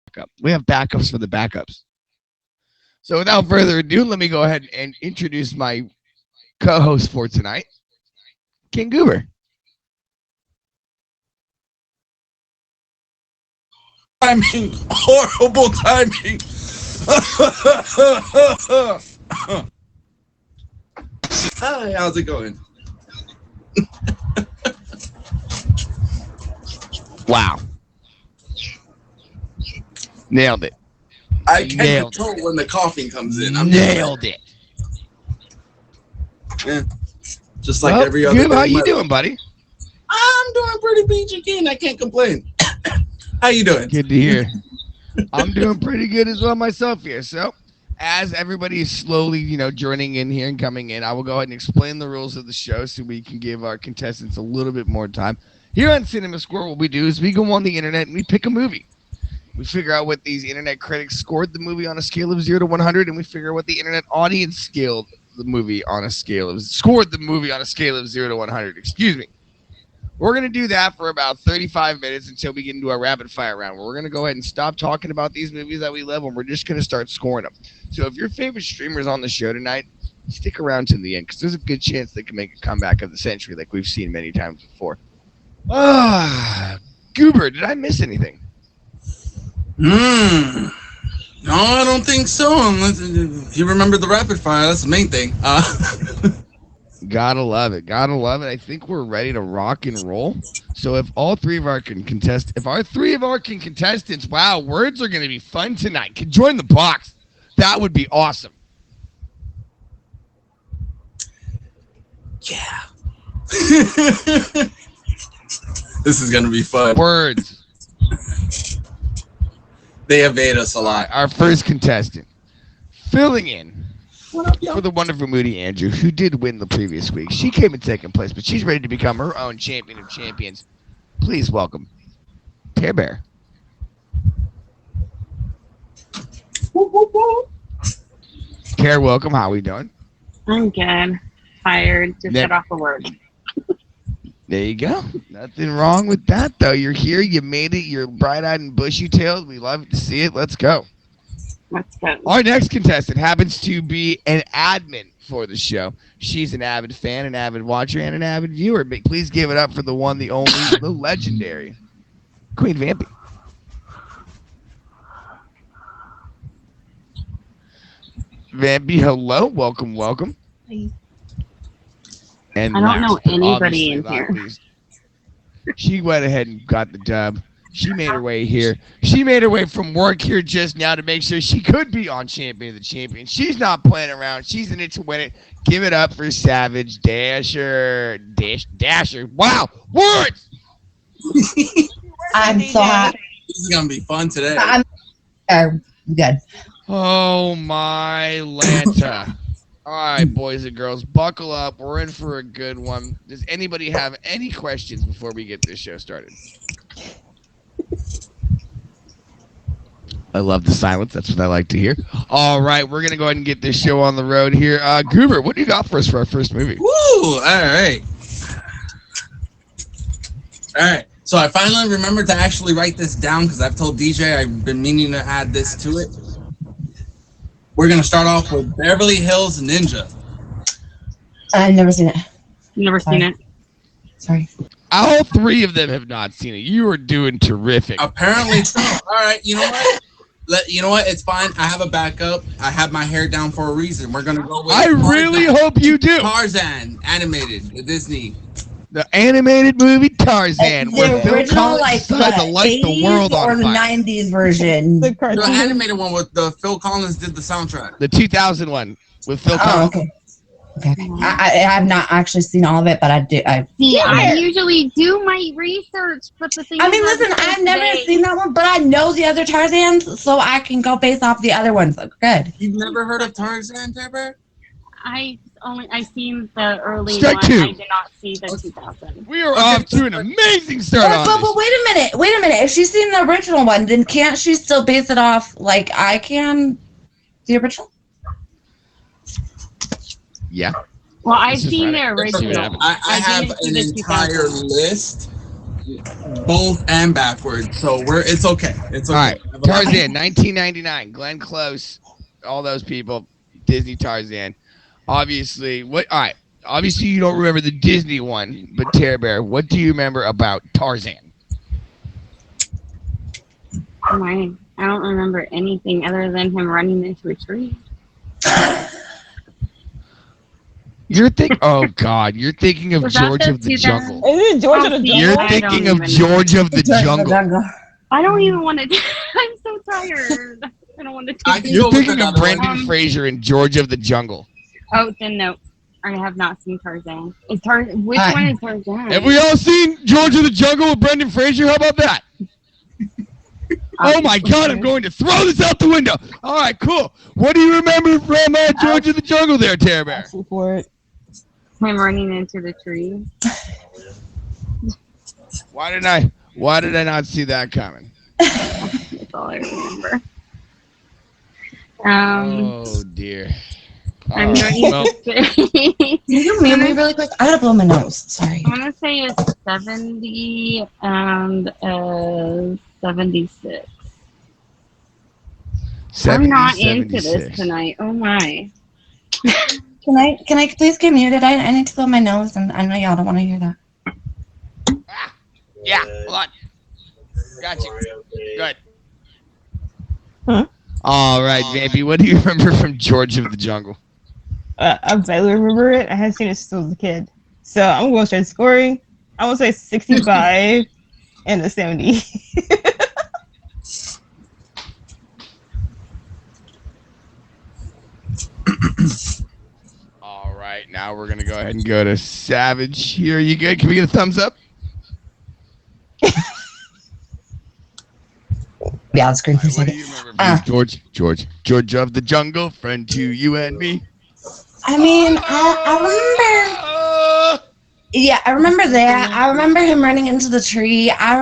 backup. We have backups for the backups. So without further ado, let me go ahead and introduce my co-host for tonight, King Goober. Timing, horrible timing. Hi, how's it going? Wow. Nailed it. I can't Nailed control when the coughing comes in. Nailed it. Yeah. Just like Well, every other Goob, day. how you doing, buddy? I'm doing pretty peachy again. I can't complain. How you doing? Good to hear. I'm doing pretty good as well myself here. So, as everybody is slowly, joining in here and coming in, I will go ahead and explain the rules of the show so we can give our contestants a little bit more time. Here on Cinema Score, what we do is we go on the internet and we pick a movie. We figure out what these internet critics scored the movie on a scale of 0 to 100, and we figure out what the internet audience scored the movie on a scale of 0 to 100. Excuse me. We're going to do that for about 35 minutes until we get into our rapid fire round, where we're going to go ahead and stop talking about these movies that we love, and we're just going to start scoring them. So if your favorite streamer is on the show tonight, stick around to the end, because there's a good chance they can make a comeback of the century like we've seen many times before. Goober, did I miss anything? No, I don't think so. Unless you remember the rapid fire, that's the main thing. Gotta love it. Gotta love it. I think we're ready to rock and roll. So if all three of our contestants, wow, words are going to be fun tonight, can join the box, that would be awesome. Yeah. This is going to be fun. Words. They evade us a lot. Our first contestant, filling in for the wonderful Moody Andrew, who did win the previous week. She came in second place, but she's ready to become her own champion of champions. Please welcome Pear Bear. Pear, welcome. How are we doing? I'm good. Tired. Just got off of work. There you go. Nothing wrong with that, though. You're here. You made it. You're bright-eyed and bushy-tailed. We love to see it. Let's go. Let's go. Our next contestant happens to be an admin for the show. She's an avid fan, an avid watcher, and an avid viewer. But please give it up for the one, the only, the legendary Queen Vampy. Vampy, hello. Welcome, welcome. Hi. And I don't know anybody in not here. least, she went ahead and got the dub. She made her way here. She made her way from work here just now to make sure she could be on Champion of the Champions. She's not playing around. She's in it to win it. Give it up for Savage Dasher. Dasher. Wow. Words! I'm so happy. This is going to be fun today. I'm good. Oh, my Lanta. All right, boys and girls, buckle up. We're in for a good one. Does anybody have any questions before we get this show started? I love the silence. That's what I like to hear. All right, we're going to go ahead and get this show on the road here. Goober, what do you got for us for our first movie? Woo! All right. All right. So I finally remembered to actually write this down because I've told DJ I've been meaning to add this to it. We're going to start off with Beverly Hills Ninja. I've never seen it. Never seen it. Sorry. All three of them have not seen it. You are doing terrific. Apparently so. All right. You know what? You know what? It's fine. I have a backup. I have my hair down for a reason. We're going to go with I really hope you do. Tarzan, animated, the Disney. The animated movie Tarzan, where The Phil original, Collins like decided to light the 80s world or on the fire. 90s version. The animated one with the Phil Collins did the soundtrack. The 2001 with Phil Oh, Collins. okay. Okay. I have not actually seen all of it, but I do. See, I usually do my research, but the thing I mean, is, listen, I've never seen that one, but I know the other Tarzans, so I can go based off the other ones. Good. You've never heard of Tarzan, Pepper? I seen the early Strike one. two. I did not see the 2000. We are off to an amazing start on But this. wait a minute. Wait a minute. If she's seen the original one, then can't she still base it off like I can the original? Yeah. Well, I've This is seen right. the This is original. happening. I have didn't see an the entire 2000. list both and backwards, so it's okay. It's okay. All right, Tarzan, 1999. Glenn Close, all those people, Disney Tarzan. Obviously, what? All right. Obviously, you don't remember the Disney one, but Terror Bear, what do you remember about Tarzan? I don't remember anything other than him running into a tree. Oh God, you're thinking of Was that George the of the 2000? Jungle. Is it George of the Oh, Jungle? You're I thinking don't of even George of the George of Jungle. the Jungle. I don't even want to. I'm so tired. I don't want to. I can You're go with thinking of another one. Brendan Fraser and George of the Jungle. Oh, then no. I have not seen Tarzan. Which one is Tarzan? Have we all seen George of the Jungle with Brendan Fraser? How about that? Oh my God, I'm going to throw this out the window. All right, cool. What do you remember from George of the Jungle there, Terror Bear? Ask for it. Him running into the tree. Why did I not see that coming? That's all I remember. Oh dear. I'm Oh, going well, to say. Can you mute me really quick? I gotta blow my nose. Sorry. I'm gonna say it's 70 and 76. 70, I'm not into 76. this tonight. Oh my. Can I please get muted? I need to blow my nose, and I know y'all don't want to hear that. Yeah, hold on. Got you. Good. Huh? All right, Vampy, what do you remember from George of the Jungle? I vaguely remember it. I had seen it still as a kid. So I'm going straight scoring. I would say 65 and a 70. All right, now we're going to go ahead and go to Savage here. You good? Can we get a thumbs up? Yeah, it's green for a What do second. you remember from George of the Jungle, friend to you and me? I mean, I remember. Yeah, I remember that. I remember him running into the tree. I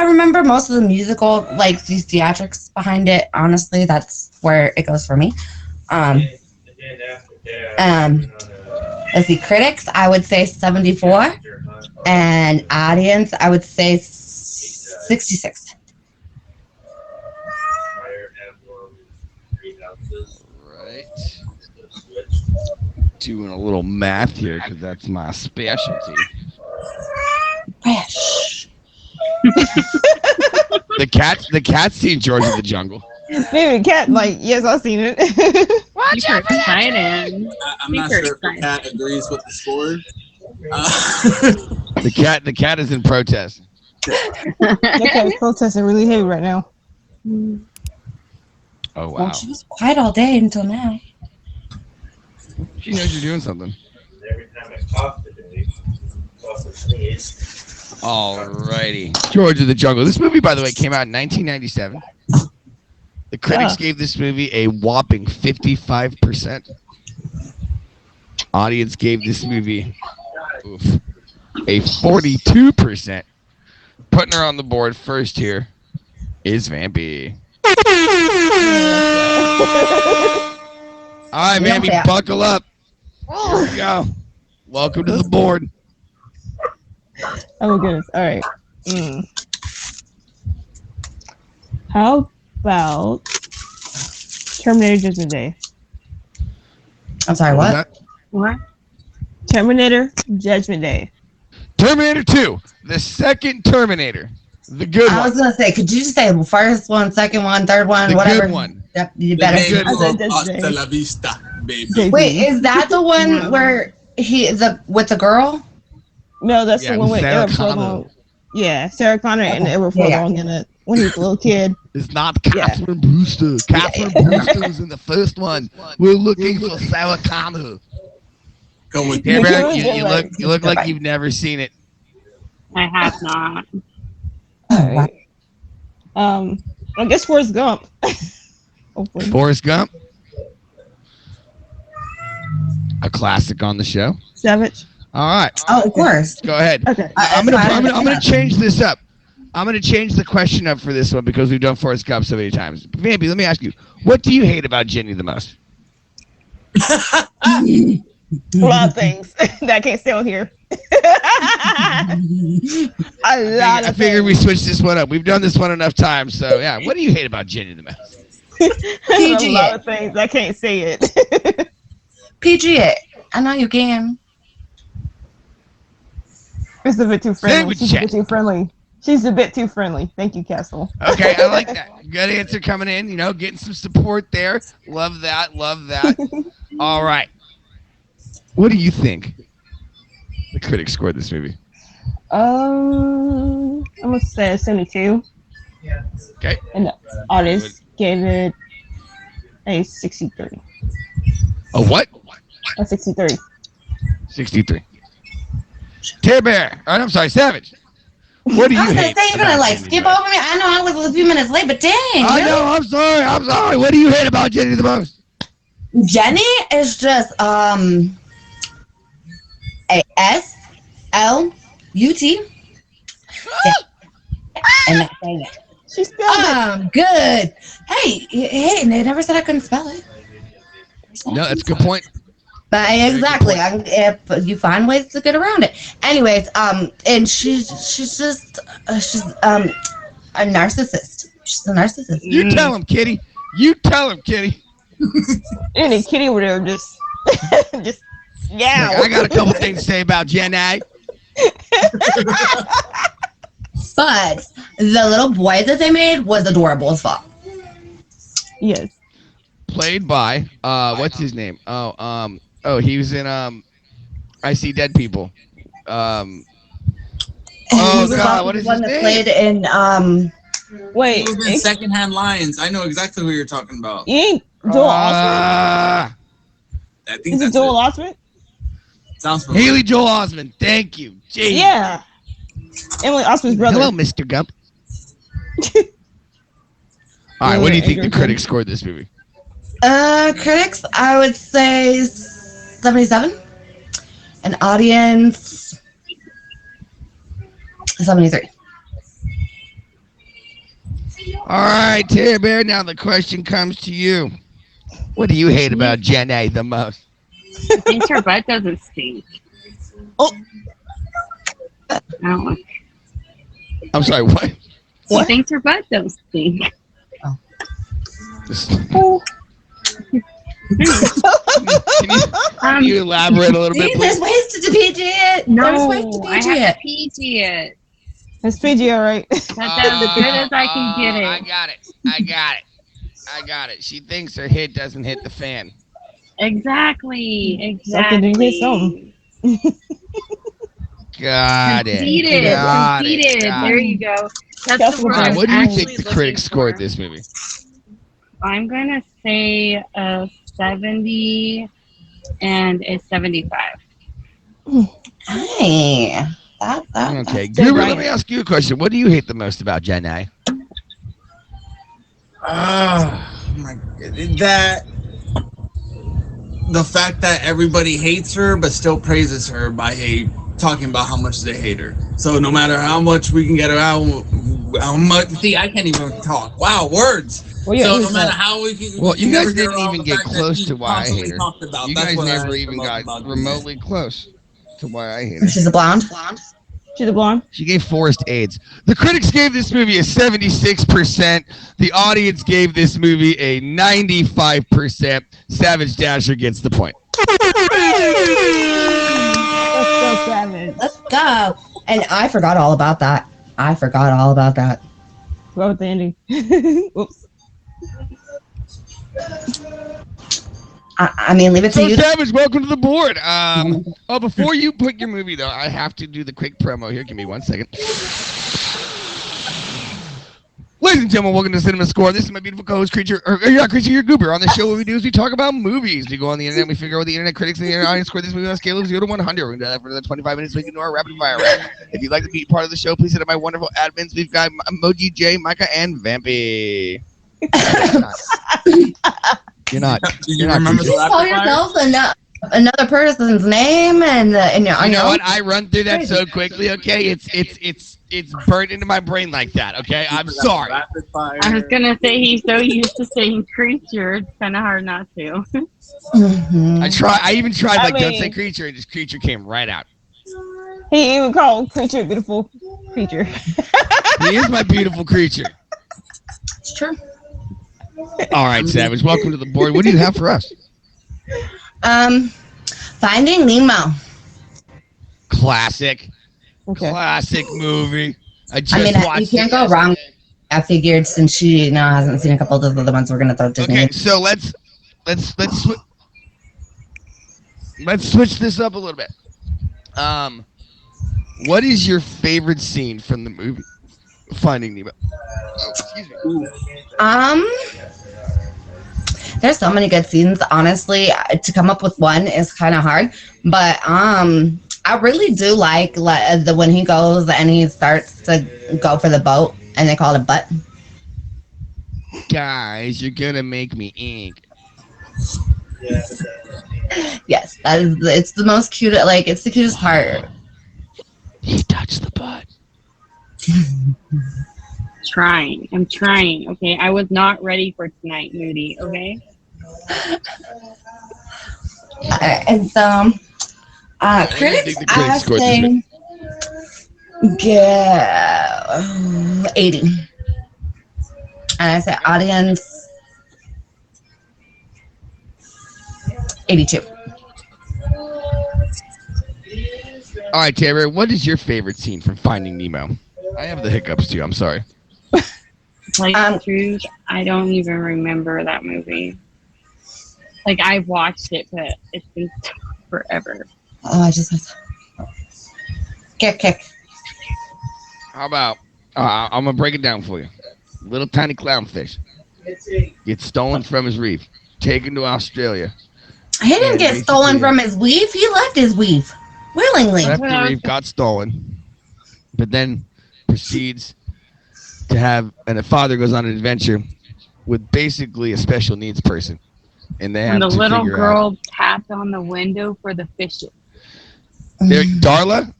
remember most of the musical, like the theatrics behind it. Honestly, that's where it goes for me. Let's see, critics, I would say 74, and audience, I would say 66. Right. Doing a little math here because that's my specialty. Fresh. The cat's seen George of the Jungle. Maybe cat, like, yes, I've seen it. Super excited. I'm not Super sure if the excited. cat agrees with the score. The cat is in protest. That cat is protesting really heavy right now. Oh wow. Well, she was quiet all day until now. She knows you're doing something. Every time I cough today, cough or sneeze. Alrighty. George of the Jungle. This movie, by the way, came out in 1997. The critics gave this movie a whopping 55%. Audience gave this movie a 42%. Putting her on the board first here is Vampy. All right, Vampy, Yeah. buckle up. Here we go. Welcome to the board. Oh my goodness. All right. How about Terminator Judgment Day? I'm sorry, What was what? that? What? Terminator Judgment Day. Terminator 2, the second Terminator, the good I one. was gonna say, could you just say the first one, second one, third one, The whatever? good one. Yep, you The better. name I said of that's Hasta Jay. la vista, baby. Baby. Wait, is that the one No. where with the girl? No, that's Yeah, the one with Sarah Eric Connor. Furlong. Yeah, Sarah Connor and Okay. Edward Yeah, yeah. Furlong in it when he was a little kid. It's not Catherine Brewster. Catherine Brewster was in the first one. We're looking for Sarah Connor. Go with Yeah, Yeah, Barrett, yeah, you look like you've never seen it. I have not. Oh, wow. I guess Forrest Gump. Hopefully. Forrest Gump, a classic on the show. Savage. All right, Oh, of course. go ahead. Okay. I'm gonna change this up. I'm gonna change the question up for this one because we've done Forrest Gump so many times. Maybe let me ask you, what do you hate about Jenny the most? A lot of things that I can't say on here. lot I of figured we things. switched this one up. We've done this one enough times, so yeah. What do you hate about Jenny the most? A lot of things. I can't say it. PG it. I know you can. It's a bit too friendly. Sandwich She's a chat. bit too friendly. She's a bit too friendly. Thank you, Castle. Okay, I like that. Good answer coming in. You know, getting some support there. Love that. Love that. All right. What do you think the critics scored this movie? I'm gonna say a 72. Okay. And the audience gave it a 63. A what? A 63. 63. Tear Bear. Oh, I'm sorry, Savage. What do you I was gonna hate? say you're gonna about like Jenny skip the most? over me. I know I was a few minutes late, but dang. I really? know. I'm sorry. I'm sorry. What do you hate about Jenny the most? Jenny is just a SLUT. And that's it. She spelled it. Good. Hey, and they never said I couldn't spell it. No, that's a good point. But exactly, if you find ways to get around it. Anyways, and she's just she's a narcissist. She's a narcissist. You tell him, Kitty. You tell him, Kitty. Any kitty over there just, yeah. Look, I got a couple things to say about Jenny. But the little boy that they made was adorable as fuck. Yes. Played by what's his name? Oh, he was in I See Dead People. And Oh, he was God, also what the is one his that name? played in Wait, He was in Secondhand Lions. I know exactly who you're talking about. you ain't Joel Osment? Ah, I think Is it that's Joel it. Osment? Sounds familiar. Haley Joel Osment. Thank you. Jeez. Yeah. Emily Osment's brother. Hello, Mr. Gump. All right, what do you think the critics scored this movie? critics, I would say 77. An audience 73. All right, Terry Bear. Now the question comes to you. What do you hate about Jenny the most? She thinks her butt doesn't stink. Oh. I don't like. I'm sorry. What? She What? thinks her butt don't stink. Can you elaborate a little bit, See, there's please? ways to PG it. No, There's ways to I PG have it. to PG it. It's PG, all right. That's as good as I can get I it. got it. I got it. She thinks her hit doesn't hit the fan. Exactly. Something didn't hit Exactly. something. Got it. Conceited. Got it. Conceited. Got There it. you go. That's That's the what word All right, I was what do you actually think the looking critics scored for. this movie? I'm gonna say a 70 and a 75. Hey, that. Okay, Say Goober, right. let me ask you a question. What do you hate the most about Jenny? Oh my god. That the fact that everybody hates her but still praises her by talking about how much they hate her. So no matter how much we can get her out, how much see I can't even talk. Wow, words. Well, yeah, So who's no matter that? how we can Well, you never guys get didn't around even the get fact that close she's to why I constantly hate her. talked about. You That's guys what I never like even the most got about remotely close to why I hate her. She's a blonde. She's a blonde. She gave Forrest AIDS. The critics gave this movie a 76%. The audience gave this movie a 95%. Savage Dasher gets the point. Let's go, Savage. Let's go. And I forgot all about that. Go with the ending. Oops. I mean, leave it to So you. Savage, welcome to the board. Before you put your movie though, I have to do the quick promo here. Give me 1 second. Ladies and gentlemen, welcome to Cinema Score. This is my beautiful co-host, Creature, Creature, your Goober. On this show, what we do is we talk about movies. We go on the internet, we figure out what the internet critics and the internet audience score this movie on a scale of 0 to 100. We're going to do that for another 25 minutes. We can do our rapid fire round. If you'd like to be part of the show, please hit up my wonderful admins. We've got Emoji J, Micah, and Vampy. You're not. Do you You're not remember Creature. the Just call rapid fire? yourself another person's name and your. You know what? I run through that so quickly. Okay, it's burned into my brain like that. Okay, I'm sorry. Rapid fire. I was gonna say he's so used to saying creature, it's kind of hard not to. Mhm. I even tried I like don't mean- say creature, and just creature came right out. He even called creature a beautiful creature. He is my beautiful creature. It's true. All right, Savage. Welcome to the board. What do you have for us? Finding Nemo. Classic. Okay. Classic movie. I just I mean, you watched can't it go wrong. yesterday. I figured since she hasn't seen a couple of the other ones, we're gonna throw Disney. Okay, so let's switch this up a little bit. What is your favorite scene from the movie Finding Nemo? Oh, excuse me. There's so many good scenes. Honestly, to come up with one is kind of hard. But I really do like the when he goes and he starts to go for the boat and they call it butt. Guys, you're gonna make me ink. Yes, that is. It's the most cute. Like it's the cutest part. He touched the butt. I'm trying. Okay, I was not ready for tonight, Moody. Okay. And so, What do you critics, think the I critics scored this say, yeah, 80. And I say audience, 82. All right, Taylor, what is your favorite scene from Finding Nemo? I have the hiccups too. I'm sorry. Like the truth, I don't even remember that movie. Like I've watched it, but it's been forever. Oh, I just kick. How about I'm gonna break it down for you. Little tiny clownfish gets stolen from his reef, taken to Australia. He didn't get stolen from his weave. He left his weave willingly. Left the reef, got stolen, but then proceeds to have, and a father goes on an adventure with basically a special needs person, and they have And the to little figure girl out. tapped on the window for the fishes. There, Darla.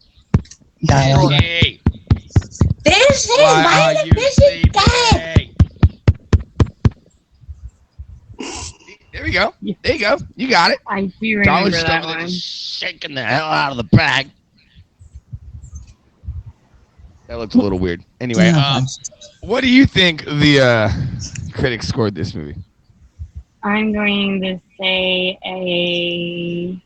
Darla. Hey, Fishes, why the fishes dead? There we go. There you go. You got it. I do remember Darla's that over there one. shaking the hell out of the bag. That looks a little weird. Anyway, what do you think the critics scored this movie? I'm going to say a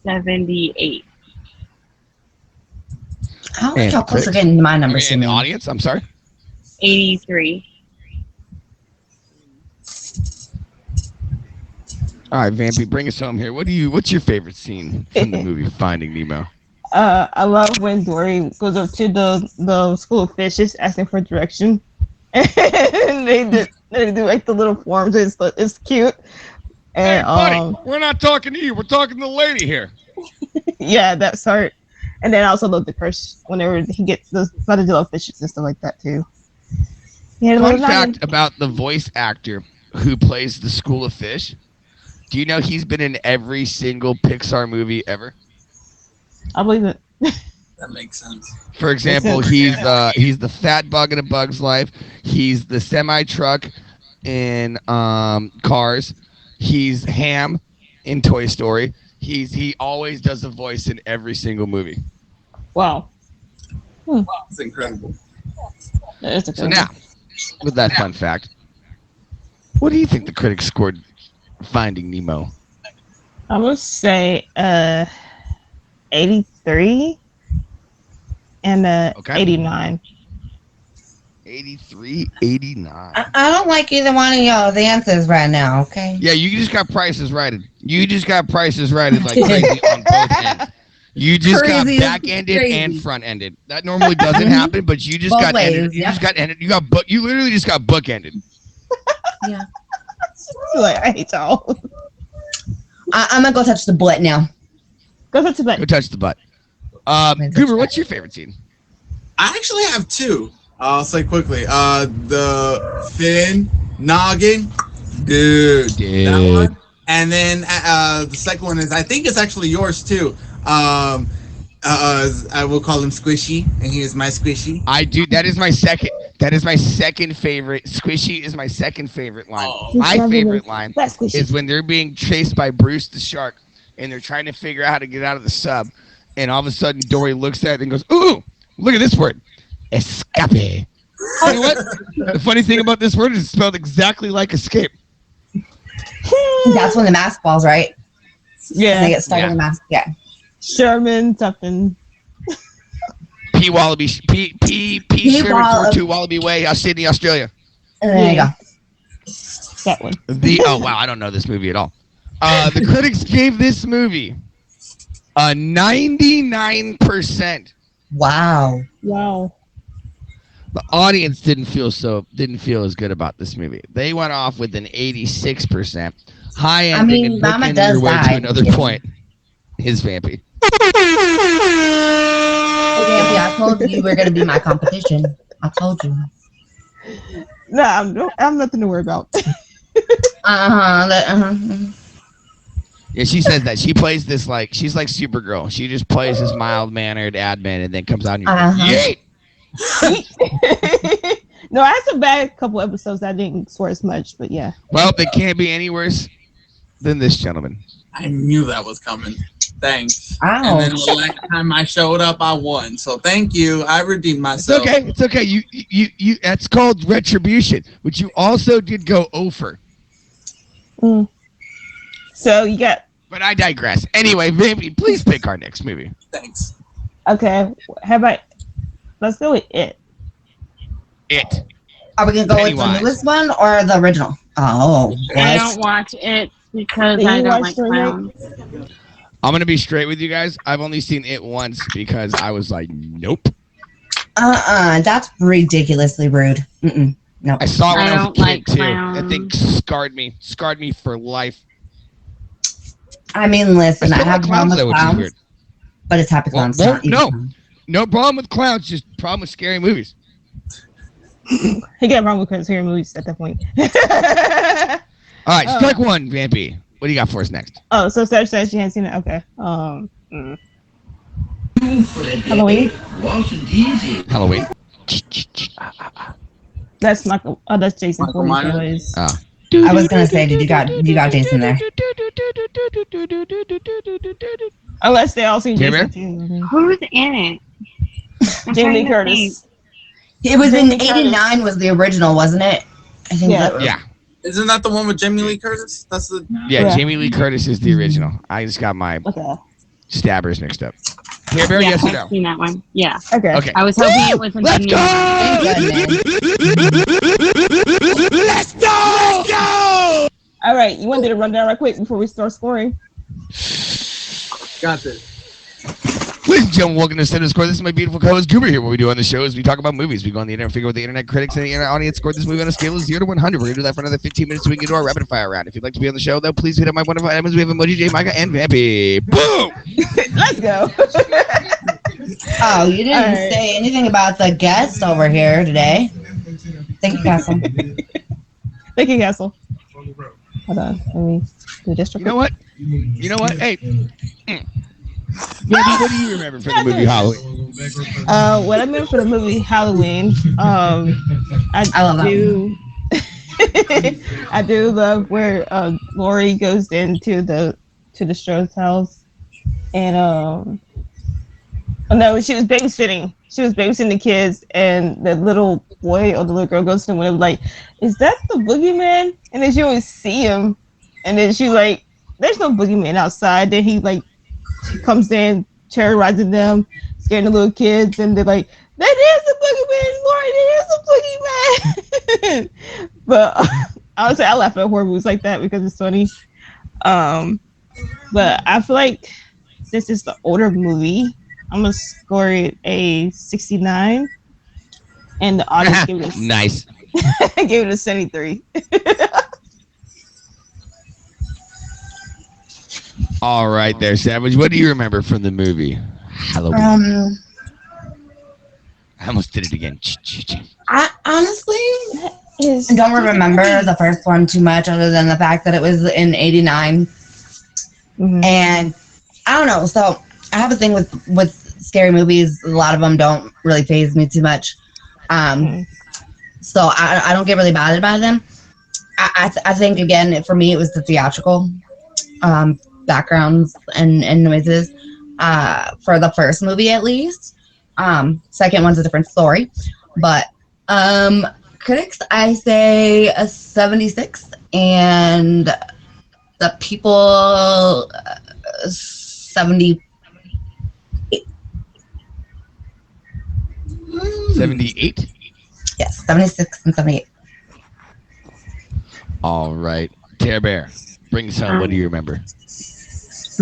78. I don't like how close we're getting to my numbers. In the audience, I'm sorry. 83. All right, Vampy, bring us home here. What's your favorite scene from the movie Finding Nemo? I love when Dory goes up to the school of fishes asking for direction, and they do like the little forms. It's cute. And Hey, buddy, we're not talking to you. We're talking to the lady here. yeah, that's hard. And then I also love the curse whenever he gets the Sodadillo fishes and stuff like that too. Yeah, Fun fact about the voice actor who plays the School of Fish. Do you know he's been in every single Pixar movie ever? I believe it. That makes sense. For example, he's the fat bug in A Bug's Life. He's the semi truck in Cars. He's Ham in Toy Story. He always does a voice in every single movie. Wow. It's incredible. So now, with that fun fact, what do you think the critics scored Finding Nemo? I'm gonna say 83 and 89. 83, 89. I don't like either one of y'all the answers right now, okay? Yeah, you just got prices righted. You just got prices righted like crazy on both ends. You just Crazy is got back-ended crazy. and front-ended. That normally doesn't happen, but you just Both got ways, ended. You yeah. just got ended. You literally just got book-ended. Yeah. Like, I hate y'all. I'm gonna go touch the butt now. Go to bed. Go touch the butt. Goober, what's your favorite scene? I actually have two. I'll say quickly. The Finn noggin, dude. That one. And then the second one is, I think it's actually yours too. I will call him Squishy, and he is my Squishy. I do. That is my second. That is my second favorite. Squishy is my second favorite line. Oh. My favorite line That's squishy. is when they're being chased by Bruce the shark, and they're trying to figure out how to get out of the sub, and all of a sudden Dory looks at it and goes, "Ooh, look at this word, escape." You know what? The funny thing about this word is it's spelled exactly like escape. That's when the mask falls, right? And they Yeah. get stuck in the mask. Yeah. Sherman something. P Wallaby, P Sherman Wall- 42 Wallaby Way, Sydney, Australia. And there you go. That one. Oh wow, I don't know this movie at all. The critics gave this movie a 99%. Wow. Wow. The audience didn't feel as good about this movie. They went off with an 86%. High ending I mean, and Mama bookending does your way die. to another point. His Vampy. Vampy, I told you you were gonna be my competition. I told you. No, I'm nothing to worry about. Yeah, she says that she plays this like she's like Supergirl. She just plays this mild mannered admin and then comes out and yeet. No, I had some bad couple episodes that I didn't swear as much, but yeah. Well, they can't be any worse than this gentleman. I knew that was coming. Thanks. Ow. And then the last time I showed up, I won. So thank you. I redeemed It's myself. okay. It's okay. You that's called retribution, which you also did go over. So you got But I digress. Anyway, Vampy, please pick our next movie. Thanks. okay. How about let's go with it. It. Are we gonna go with the Pennywise. newest one or the original? Oh, I what? don't watch it because Do you I don't watch like the clowns. I'm gonna be straight with you guys. I've only seen it once because I was like, nope. That's ridiculously rude. Mm-mm. No. I saw it when I I was a don't kid like too. That thing scarred me for life. I mean, listen, I still have like a problem with though, which is clowns, weird. but it's happy clowns. Well, not evil no. clowns. No problem with clowns, just problem with scary movies. He got wrong with hearing movies at that point. All right, strike one, Vampy. What do you got for us next? Oh, so Sarah says she hasn't seen it. Okay. Halloween. Halloween. That's Michael. Oh, that's Jason Michael Myers? Voorhees. I was gonna say, you got Jason there? Unless they all seen Jamie? Jason too. Who's in it? Jamie Lee Curtis. It was in Jamie Curtis. '89 was the original, wasn't it? I think Yeah. that. Yeah, Isn't that the one with Jamie Lee Curtis? That's the. yeah. Yeah. Jamie Lee Curtis is the original. I just got my Okay. stabbers mixed up. Here, Barry, Yeah, yes or I've no? seen that one. Yeah. Okay. Okay. I was hoping it wasn't Let's the go! new one. Let's go! All right. You want to do the rundown right quick before we start scoring? Got this. Ladies and gentlemen, welcome to Center Score. This is my beautiful co-host Goober here. What we do on the show is we talk about movies. We go on the internet and figure out what the internet critics and the internet audience scored this movie on a scale of 0 to 100. We're going to do that for another 15 minutes so we can do our rapid fire round. If you'd like to be on the show, though, please hit up my wonderful items. We have Emoji J, Micah, and Vampy. Boom! Let's go. Oh, you didn't All right. say anything about the guest over here today. Thank you, Castle. Thank you, Castle. Hold on. Let me do this. You know what? Hey. Vampy, what do you remember from the movie Halloween? What I remember for the movie Halloween, I love that do. I do love where Lori goes into the Strode's house, and oh no, she was babysitting. She was babysitting the kids, and the little boy or the little girl goes to them and like, "Is that the boogeyman?" And then she always see him, and then she like, "There's no boogeyman outside." Then he like comes in, terrorizing them, scaring the little kids, and they're like, "That is a boogeyman, Lori! It is a boogeyman!" But I would say I laugh at horror movies like that because it's funny. But I feel like since it's the older movie, I'm gonna score it a 69, and the audience gave it a, Nice. gave it a 73. All right there, Savage. What do you remember from the movie Halloween? I almost did it again. I honestly Is don't remember the first one too much, other than the fact that it was in '89, Mhm. and I don't know. So I have a thing with scary movies. A lot of them don't really faze me too much. So I don't get really bothered by them. I think again for me it was the theatrical. backgrounds and noises for the first movie at least. Second one's a different story, but critics, I say a 76, and the people 70. 78. Yes, 76 and 78. All right. Tear Bear, bring us home. What do you remember?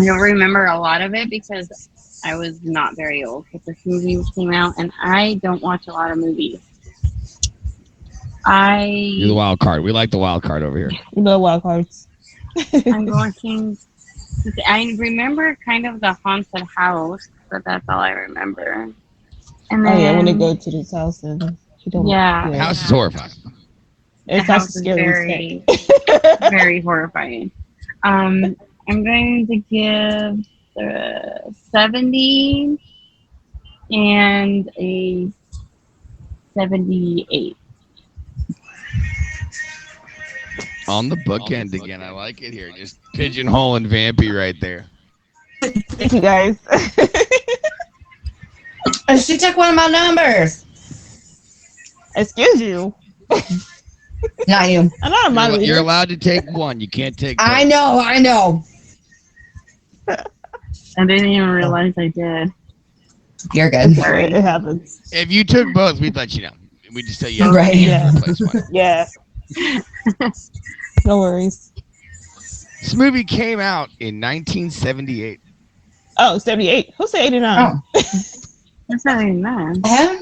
I don't remember a lot of it because I was not very old when this movie came out, and I don't watch a lot of movies. You're the wild card. We like the wild card over here. You know, wild cards. I'm watching. I remember kind of the haunted house, but that's all I remember. And then, Oh yeah, when they go to this house and you don't. Yeah. House is horrifying. the It's house not is scary. very horrifying. I'm going to give 70 and a 78. On the bookend again. I like it here. Just pigeonholing Vampy right there. Thank you guys. She took one of my numbers. Excuse you. Not you. I'm not a mind You're reader. allowed to take one. You can't take both. I know. I didn't even realize I did. You're good. Sorry. It happens. If you took both, we'd let you know. We'd just tell you. Right. Yeah. Replace one. Yeah. No worries. This movie came out in 1978. Oh, 78. Who said 89? Oh. That's not even bad.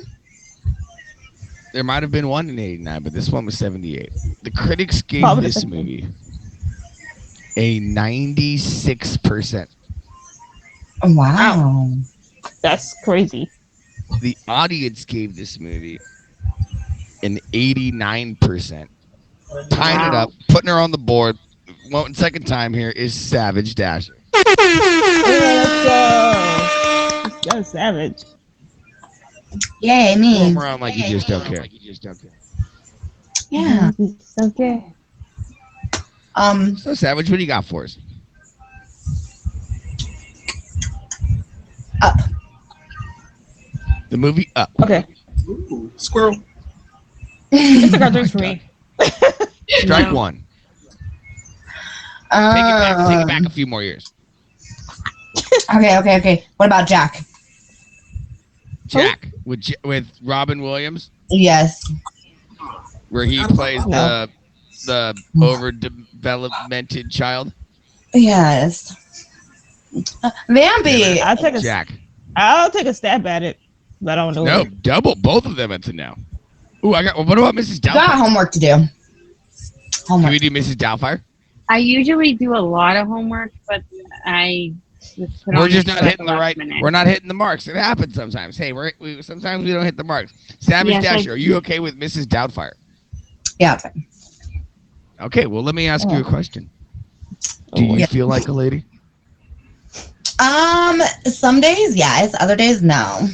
There might have been one in 89, but this one was 78. The critics gave Probably the this second. movie a 96%. Wow. That's crazy. The audience gave this movie an 89%. Tying it Wow. up, putting her on the board. One second time here is Savage Dasher. Let's go. That's savage. Yay, Throw me. 'em around like you just don't care. Yeah. It's okay. So Savage, what do you got for us? Up. The movie Up. Okay. Ooh, squirrel. It's a cartoon for me. Strike No. one. Take it back a few more years. Okay. What about Jack? Jack with Robin Williams, Yes. where he plays No. the overdevelopmented child. Yes. Vampy. I'll take a stab at it, but I don't know. No, double both of them until now. Ooh, what about Mrs. Got Doubtfire? homework to do. Can Homework. we do Mrs. Doubtfire? I usually do a lot of homework, but I just put We're on just the not show at hitting the the last right. minute. We're not hitting the marks. It happens sometimes. Hey, sometimes we don't hit the marks. Savage Yes, Dasher, are you okay with Mrs. Doubtfire? Yeah. it's fine. Okay, well let me ask you a question. Do you Yeah. feel like a lady? Some days yes, other days no.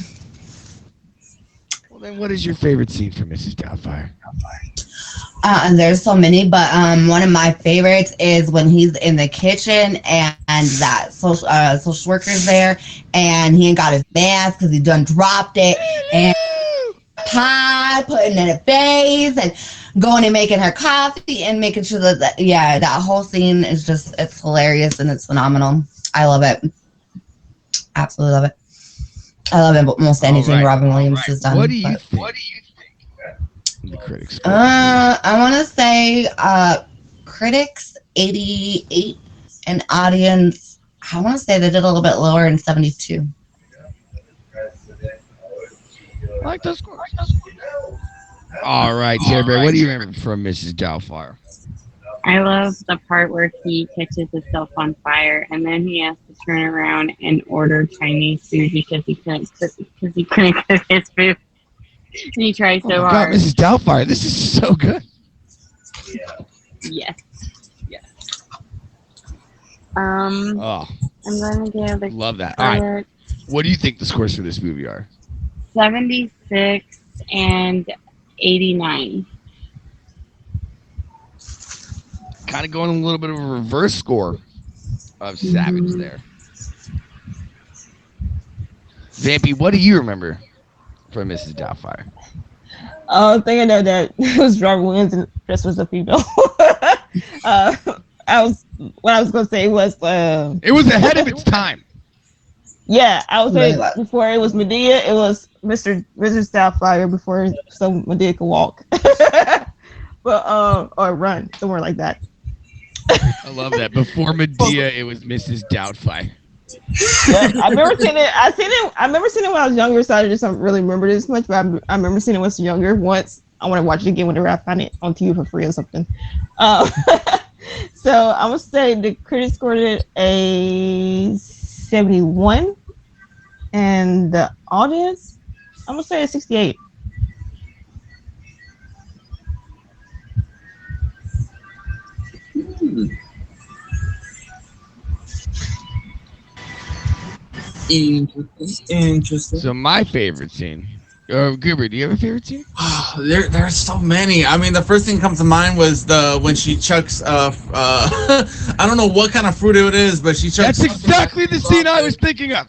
Well, then what is your favorite scene from Mrs. Doubtfire? And there's so many, but one of my favorites is when he's in the kitchen and that social worker's there, and he ain't got his mask because he done dropped it, and pie putting in her face and going and making her coffee and making sure that whole scene is just, it's hilarious and it's phenomenal. I love it. Absolutely love it. I love it most anything right. Robin Williams has done. What do you but- think? The critics. I want to say critics 88 and audience, I want to say they did a little bit lower in 72. I like those scores. All right, Terry Bear, what do you remember from Mrs. Doubtfire? I love the part where he catches himself on fire and then he has to turn around and order Chinese food because he couldn't cook his food. And he tries Oh so my God, hard. Mrs. Doubtfire, this is so good. Yes. I'm Oh, gonna give the love that. All right, credit what do you think the scores for this movie are? 76 and 89. Kind of going a little bit of a reverse score of Savage Mhm. there. Vampy, what do you remember from Mrs. Doubtfire? I think I know that it was Robert Williams and dressed was a female. uh, what I was gonna say was It was ahead of its time. yeah, I would Really say what? before it was Medea, it was Mr. Doubtfire before some Medea could walk. But or run, somewhere like that. I love that. Before Medea, it was Mrs. Doubtfire. Yeah, I remember seeing it. I remember seeing it when I was younger, so I just don't really remember this much. But I remember seeing it when I was younger. Once I want to watch it again whenever I find it on TV for free or something. Um, so I'm gonna say the critics scored it a 71, and the audience, I'm gonna say a 68. Interesting. So my favorite scene. Goober, do you have a favorite scene? There's so many. I mean, the first thing that comes to mind was when she chucks I don't know what kind of fruit it is, but she chucks. That's exactly the scene I was thinking of.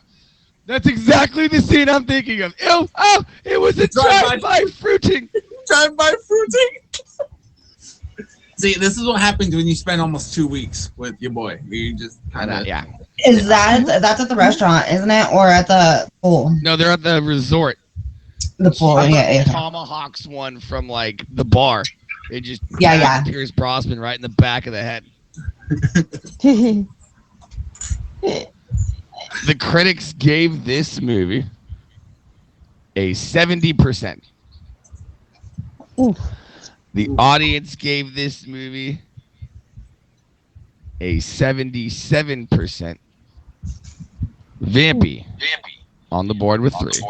That's exactly the scene I'm thinking of. Ew, oh, it was a drive-by fruiting. Drive-by fruiting. See, this is what happens when you spend almost 2 weeks with your boy. You just kind of Yeah. Is that's at the restaurant, isn't it, or at the pool? No, they're at the resort. The pool, She yeah. tomahawks one from like the bar. It just Yeah. Pierce Brosnan right in the back of the head. The critics gave this movie a 70%. Oof. The audience gave this movie a 77%. Vampy on the board with 3. Let's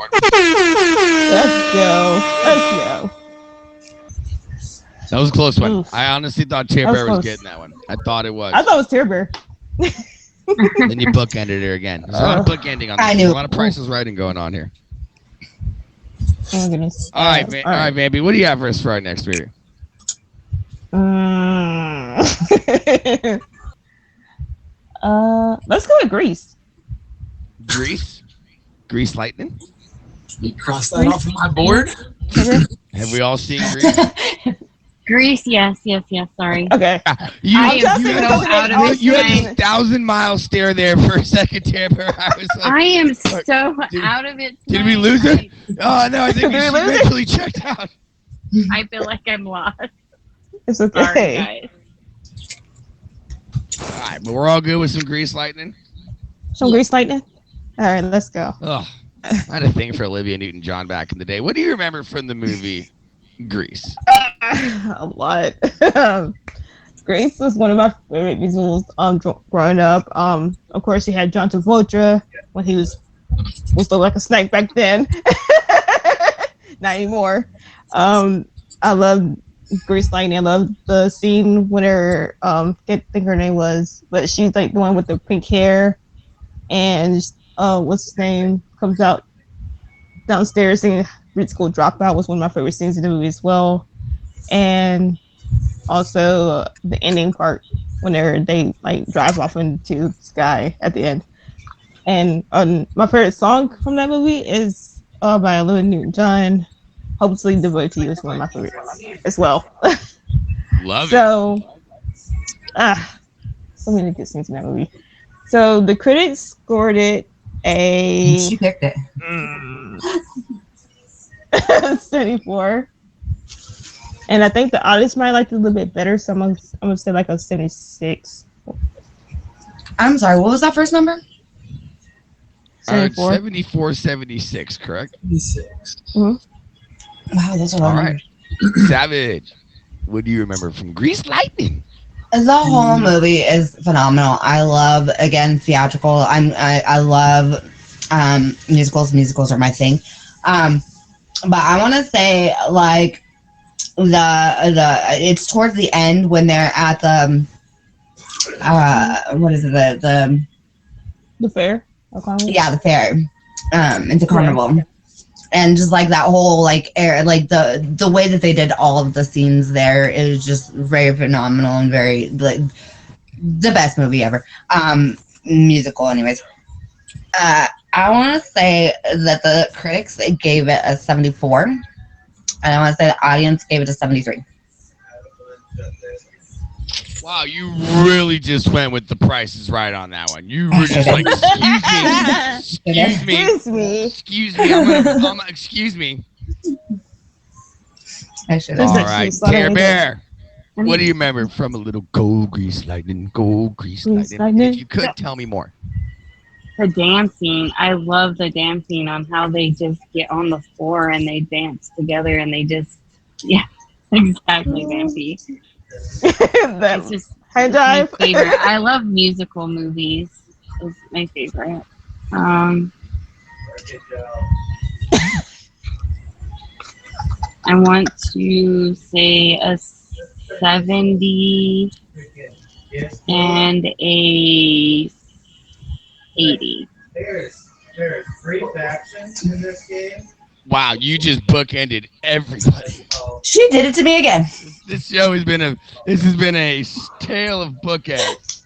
go. That was a close one. Oof. I honestly thought Tear That was Bear was close. getting that one. I thought it was. I thought it was Tear Bear. Then you bookended her again. There's a lot of bookending on I this. knew. There's a lot of prices writing going on here. Oh my goodness. All right, all right, Vampy. What do you have for us for our next movie? Let's go with Grease. Grease? Grease Lightning? You cross that off my board. Have we all seen Grease? Grease, yes. Sorry. Okay. You, I am you so had, out of it you had tonight. this 1,000-mile stare there for a second, Tamper. I was like, I am so Did- out of it. did we tonight. lose it? Oh, no, I think Did we she lose it? mentally checked out. I feel like I'm lost. It's Sorry, okay. guys. All right, but we're all good with some Grease Lightning? Some Grease Lightning? All right, let's go. Oh, I had a thing for Olivia Newton-John back in the day. What do you remember from the movie Grease? A lot. Grease was one of my favorite musicals growing up. Of course, he had John Travolta when he was still like a snake back then. Not anymore. I love Grease Lightning. I love the scene when her can't think her name was, but she's like the one with the pink hair, and what's his name comes out downstairs singing "Grade School Dropout" was one of my favorite scenes in the movie as well, and also the ending part when they like drive off into the sky at the end. And my favorite song from that movie is by Olivia Newton-John. Hopelessly Devoted to You is one of my favorites as well. Love it. So, so many good scenes in that movie. So the critics scored it a She picked it. 74. And I think the audience might like it a little bit better, so I'm gonna say like a 76. I'm sorry, what was that first number? All right, 74. 74, 76, correct? 6. Wow, that's a lot. All right. Savage, what do you remember from Grease Lightning? The whole movie is phenomenal. I love, again, theatrical. I love musicals. Musicals are my thing. But I want to say like the it's towards the end when they're at the what is it The fair. Okay. yeah, the fair. It's a carnival. And just like that whole like air, like the way that they did all of the scenes there is just very phenomenal and very like the best movie ever. musical, anyways. I want to say that the critics gave it a 74, and I want to say the audience gave it a 73. Wow, you really just went with the Price is Right on that one. You were just like, excuse me, Excuse me. excuse me, excuse me. I should Just All have. like right, she was Care following Bear. What do you remember from a little Gold Grease Lightning? Gold Grease Grease Lightning. Lightning. If you could tell me more. The dancing. I love the dancing on how they just get on the floor and they dance together and they just, yeah, exactly, Vampy. It's That just high it's my dive. favorite. I love musical movies. It's my favorite. I want to say a 70 and a 80. There's three factions in this game. Wow, you just bookended everybody. She did it to me again. This show has been a tale of bookends.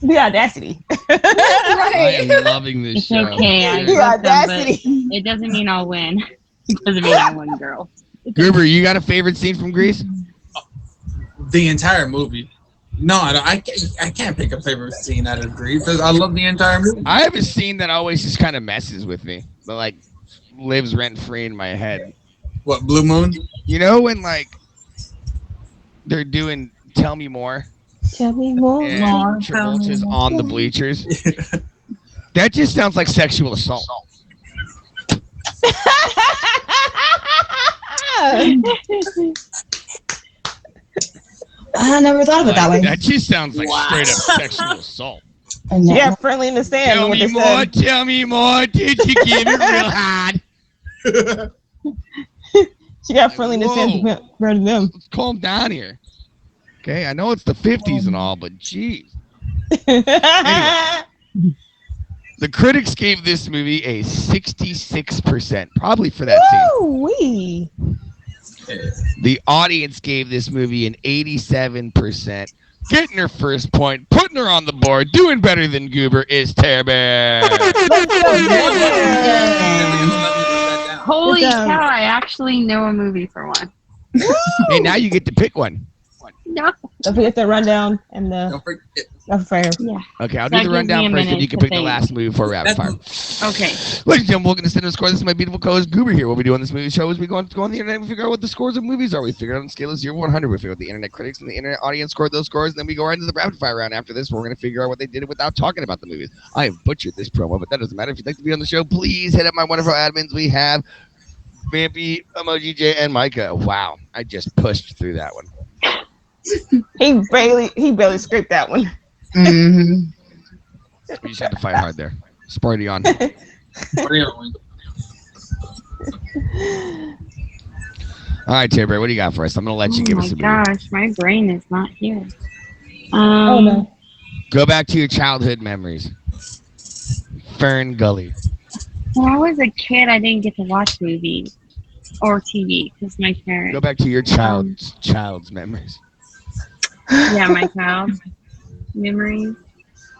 The audacity. I am loving this It's show. okay. I The love them, but audacity. it doesn't mean I'll win. It doesn't mean I won, girl. Gruber, you got a favorite scene from Grease? The entire movie. No, I can't pick a favorite scene out of Grease. I love the entire movie. I have a scene that always just kind of messes with me, but like lives rent free in my head. What, Blue Moon? You know when like they're doing "Tell Me More" Tell me more. and Travolta's on the bleachers? That just sounds like sexual assault. I never thought of it that way. That just sounds like straight up sexual assault. Yeah, friendly in the sand. Tell what me they more, said. tell me more. Did you give it real hard? She got friendly in the sand Whoa. compared to them. Let's calm down here. Okay, I know it's the 50s and all, but geez. The critics gave this movie a 66%, probably for that scene. Woo-wee. The audience gave this movie an 87%. Getting her first point, putting her on the board, doing better than Goober is Tare Bear. Holy Good job. cow, I actually know a movie for one. Hey, now you get to pick one. No. Don't forget the rundown and the Don't forget. affair. Yeah. Okay, I'll That do the gives me rundown a first, and minute you can to pick the think. last movie before rapid fire. Okay. Ladies and gentlemen, welcome to Cinema Score. This is my beautiful co-host Goober here. What we do on this movie show is we go on the internet and we figure out what the scores of movies are. We figure out on a scale of 0 to 100. We figure out the internet critics and the internet audience scored those scores. And then we go right into the rapid fire round after this. We're going to figure out what they did without talking about the movies. I have butchered this promo, but that doesn't matter. If you'd like to be on the show, please hit up my wonderful admins. We have Vampy, Emoji J, and Micah. Wow, I just pushed through that one. He barely scraped that one. Mm-hmm. You just had to fight hard there. Sporty on. All right, Terry Bear, what do you got for us? I'm going to let you Oh give my us a movie. gosh, my brain is not here. Oh no. Go back to your childhood memories. Fern Gully. When I was a kid, I didn't get to watch movies or TV because my parents. Go back to your child's memories. Yeah, my child memories.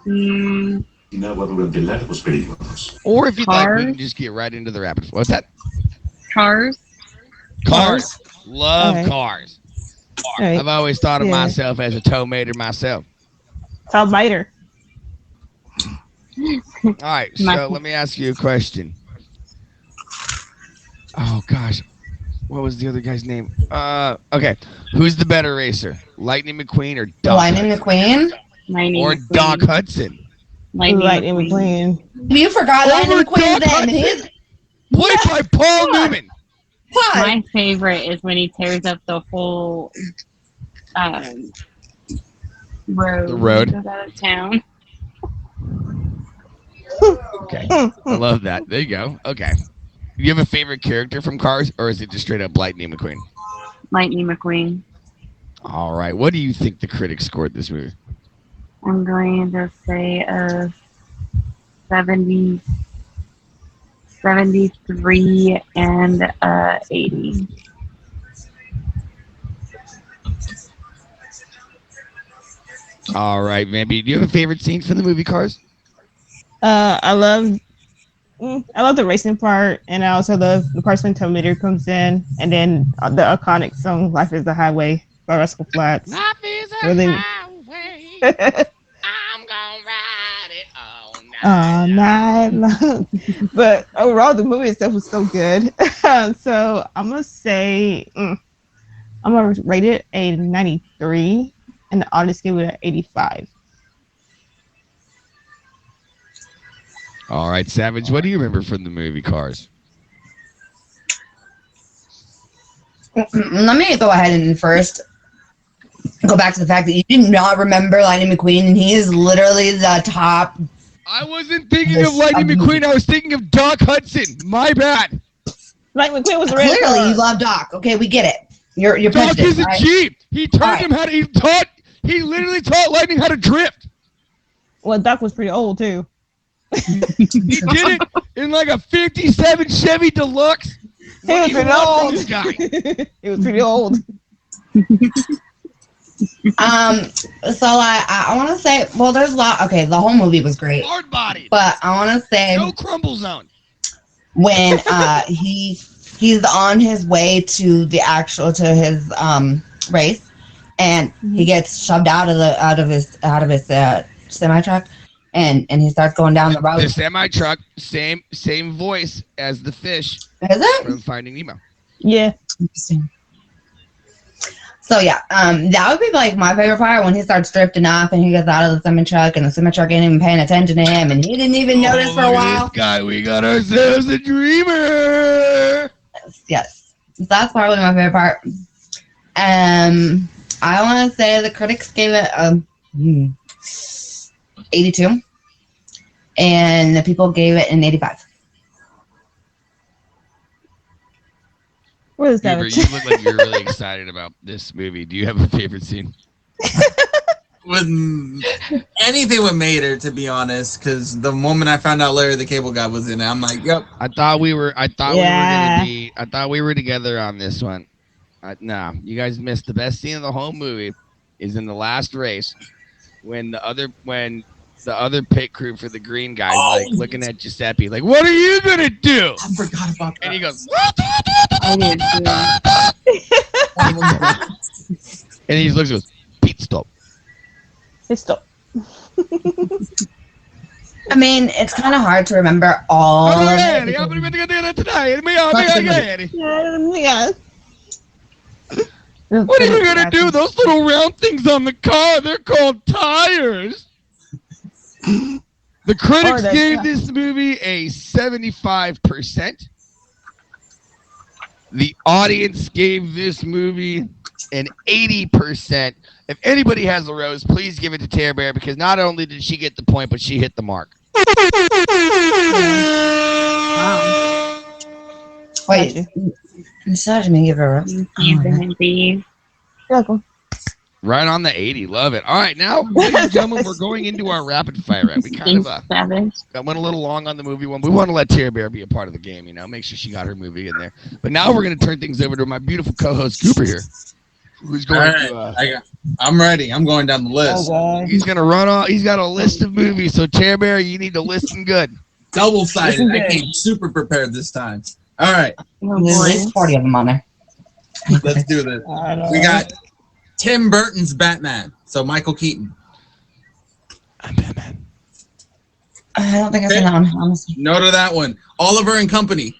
Mm, Inaguadurantelagos peligros. Or if you'd like, we Cars? can just get right into the rapid. What's that? Cars. Cars. Love Alright. cars. All right. I've always thought of Yeah. myself as a tow mater myself. Top biter. All right, so My- let me ask you a question. Oh gosh, what was the other guy's name? Okay, who's the better racer, Lightning McQueen or Doc? Lightning McQueen. Lightning Or McQueen. Doc Hudson? Lightning McQueen. You forgot Lightning Over McQueen Doc then. Hudson? He's Played by Paul Newman. what? My favorite is when he tears up the whole road. The road. Goes out of town. Okay, I love that. There you go. Okay, you have a favorite character from Cars, or is it just straight up Lightning McQueen? Lightning McQueen. All right, what do you think the critics scored this movie? I'm going to say a 70, 73 and 80. All right, Vampy. Do you have a favorite scene from the movie Cars? I love the racing part, and I also love the parts when Terminator comes in, and then the iconic song "Life Is the Highway" by Rascal Flatts. Life is a Really- highway. I'm gonna ride it all Night long. But overall, the movie itself was so good. So I'm gonna say I'm gonna rate it a 93, and the audience gave it an 85. All right, Savage. What do you remember from the movie Cars? Let me go ahead and first go back to the fact that you did not remember Lightning McQueen, and he is literally the top. I wasn't thinking of Lightning McQueen. I was thinking of Doc Hudson. My bad. Lightning McQueen was a red Clearly, car. you love Doc. Okay, we get it. You're Doc prejudiced, is a right? Jeep. He taught Alright. him how to. He literally taught Lightning how to drift. Well, Doc was pretty old too. He did it in like a '57 Chevy Deluxe. He was What do you pretty want from old. this guy? He was pretty old. So I want to say, well, there's a lot. Okay, the whole movie was great, Hard body. but I want to say No crumble zone. when he's on his way to his race, and he gets shoved out of his semi truck, and he starts going down the road. The semi truck, same voice as the fish Is it? from Finding Nemo. Yeah. Interesting. So yeah, that would be like my favorite part when he starts drifting off and he gets out of the semi truck and the semi truck ain't even paying attention to him and he didn't even notice for a look at while. This guy, we got ourselves a dreamer. Yes, that's probably my favorite part. I want to say the critics gave it 82, and the people gave it an 85. What is that? Beaver, you look like you're really excited about this movie. Do you have a favorite scene? With anything with Mater, to be honest, because the moment I found out Larry the Cable Guy was in it, I'm like, yep. I thought we were Yeah. together on this one. No, you guys missed the best scene of the whole movie. Is in the last race when the other pit crew for the green guys like looking at Giuseppe like, what are you gonna do? I forgot about that. And he goes, I did too. and he looks and goes, Pete, stop. It's still. I mean, it's kind of hard to remember all of it. Yeah. What are you gonna do? Those little round things on the car, they're called tires. The critics the- gave this movie a 75%. The audience gave this movie an 80%. If anybody has a rose, please give it to Tara Bear because not only did she get the point, but she hit the mark. Wait, you still have to give her a rose. Thank you, Lindsay. You're welcome. Right on the 80. Love it. All right, now, ladies and gentlemen, we're going into our rapid fire round. We kind Thanks, of Savage. went a little long on the movie one. We want to let Tara Bear be a part of the game, make sure she got her movie in there. But now we're going to turn things over to my beautiful co-host, Cooper here, who's going All right, I'm ready. I'm going down the list. Oh, he's going to run all, he's got a list of movies. So, Tara Bear, you need to listen good. Double-sided. I came super prepared this time. All right, Oh, There's at boy. least 40 of them on there. let's do this. We got Tim Burton's Batman. So Michael Keaton. I'm Batman. I don't think I've seen that one, honestly. Note of that one. Oliver and Company.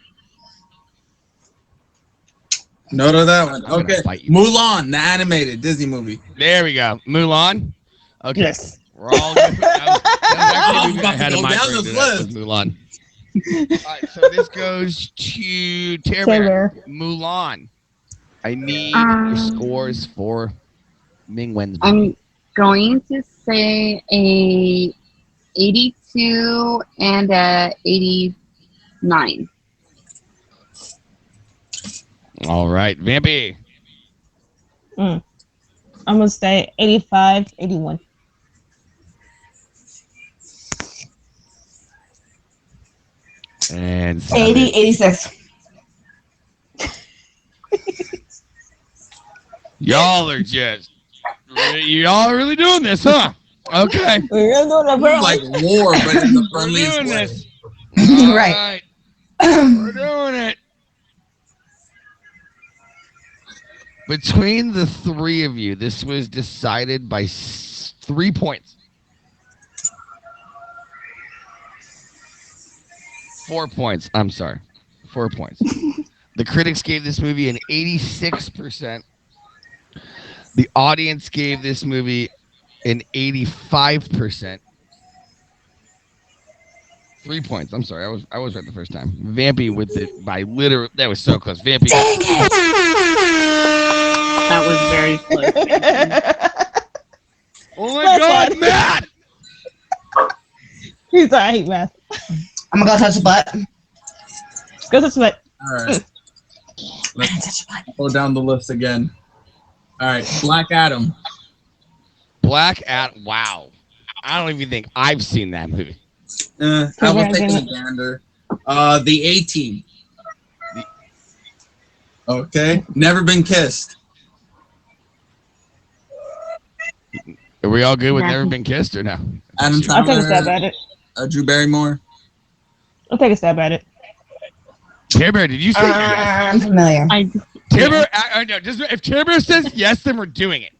Note of that one. I'm gonna Okay. fight you. Mulan, the animated Disney movie. There we go. Mulan. Okay. Yes. We're all good. That was actually I was the movie about I had to in go my down brain this today, was list. Mulan. All right, so this goes to Tara Bear. Taylor. Mulan. I need your scores for Ming Wen's movie. I'm going to say a 82 and a 89. All right, Vampy. I'm going to say 85, 81. And 80, 86. y'all are just, y'all are really doing this, huh? Okay. We're doing a We're like war, but in the We're friendliest doing way. this. All Right. We're doing it. Between the three of you, this was decided by 3 points. 4 points. I'm sorry. 4 points. The critics gave this movie an 86%. The audience gave this movie an 85%. 3 points. I'm sorry. I was right the first time. Vampy with it by literal. That was so close. Vampy. Dang it! That was very close. Oh my That's God, fine. Matt! He's I hate math. I'm gonna go touch the butt. Go to sweat. All right. Let's go down the list again. All right. Black Adam. Black Adam. Wow. I don't even think I've seen that movie. I will take a gander. The A-Team. Okay. Never Been Kissed. Are we all good with Yeah. Never Been Kissed or no? Adam I'll take a Sandler. stab at it. Drew Barrymore. I'll take a stab at it. Timber, did you say yes? I'm familiar. I just, Timber, no, just if Timber says yes, then we're doing it.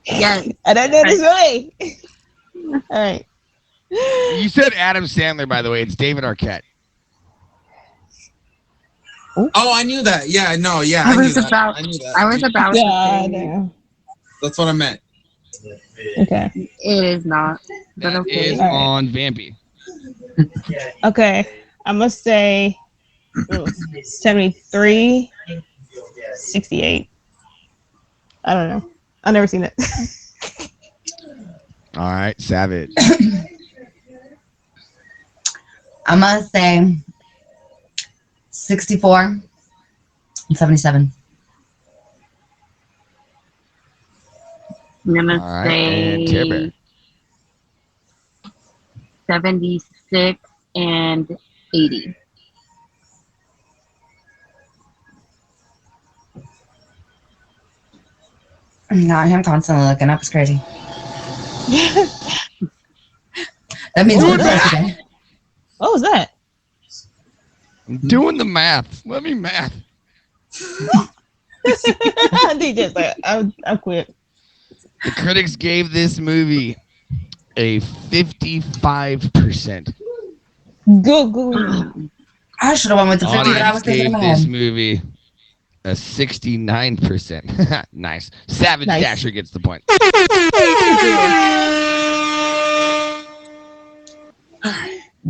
yes, I don't know this way. All right. You said Adam Sandler, by the way. It's David Arquette. Oh, I knew that. Yeah, no, yeah. I knew was that. about- I knew that. I was about Yeah, to I say know. That's what I meant. Okay. it is not, but That okay. is All right. on Vampy. Okay. I must say 73, 68. I don't know. I've never seen it. All right, Savage. I'm gonna say 64 and 77. I'm gonna All right, and say Timber. 76 and 80. No, I'm constantly looking up. It's crazy. That means Who we're was close that? again. What was that? I'm doing the math. Let me math. DJ said, I quit. The critics gave this movie a 55%. Go. I should have went with the 50 that I was Audience thinking gave in my this head. movie a 69%. Nice. Savage Nice. Dasher gets the point.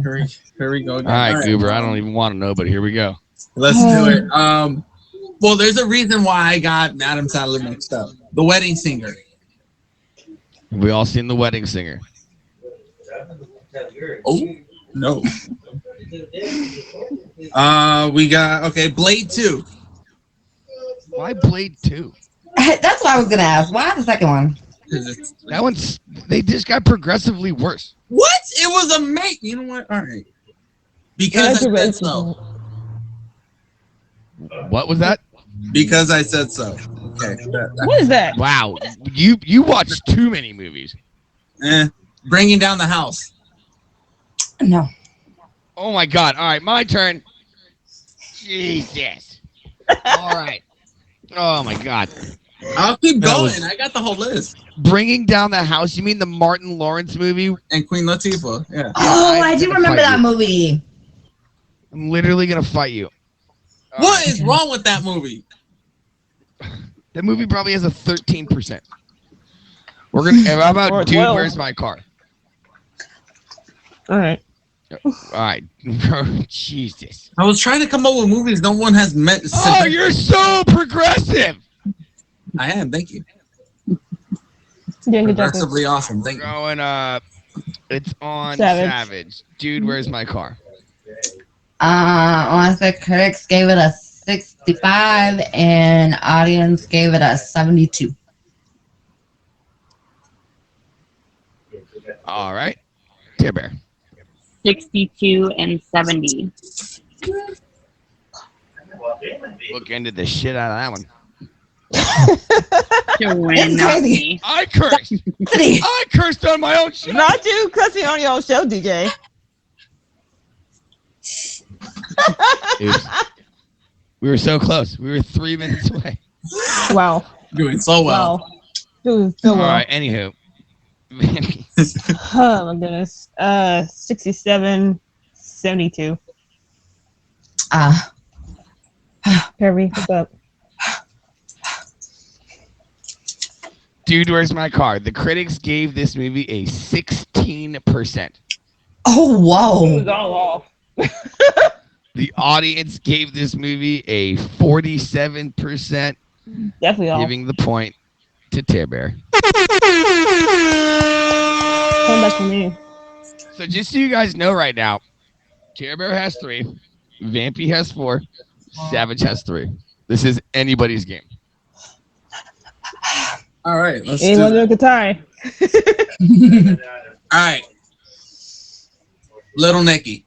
Here we go again. All right, Goober. I don't even want to know, but here we go. Let's do it. Well, there's a reason why I got Adam Sandler mixed up. The Wedding Singer. We all seen The Wedding Singer. Oh, no. We got, Blade 2. Why Blade 2? That's what I was gonna ask. Why the second one? That one's, they just got progressively worse. What? It was amazing. You know what? All right. Because I said so. What was that? Because I said so. Okay. What is that? Wow. You watched too many movies. Bringing Down the House. No. Oh my God. All right, my turn. Jesus. All right. Oh my God. I'll keep That going. was- I got the whole list. Bringing Down the House. You mean the Martin Lawrence movie? And Queen Latifah. Yeah. Oh, I I'm do gonna remember fight that you. movie. I'm literally gonna fight you. All What right. is wrong with that movie? That movie probably has a 13%. We're gonna. How Or about a Dude, 12. Where's My Car? All right. All right. Jesus. I was trying to come up with movies no one has met. Oh, you're so progressive. I am. Thank you. Doing good job. Progressively awesome. Thank you. Going it's on Savage. Savage. Dude, Where's My Car? Honestly, critics gave it a 65 and audience gave it a 72. All right. Timber. 62 and 70. Look into the shit out of that one. to win, This is not crazy. me. I cursed. I cursed on my own show. Not you cussing on your own show, DJ. Oops. We were so close. We were 3 minutes away. Wow. Doing so well. Wow. Doing so All well. right. Anywho, Oh my goodness. 67, 72. Perry, what's up? Dude, where's my card? The critics gave this movie a 16%. Oh, It whoa. was all off. The audience gave this movie a 47%, Definitely off. giving the point to Tear Bear. Come back to me. So just so you guys know right now, Tear Bear has 3, Vampy has 4, Savage has 3. This is anybody's game. All right, let's do Anyone it. look at tie? All right. Little Nicky.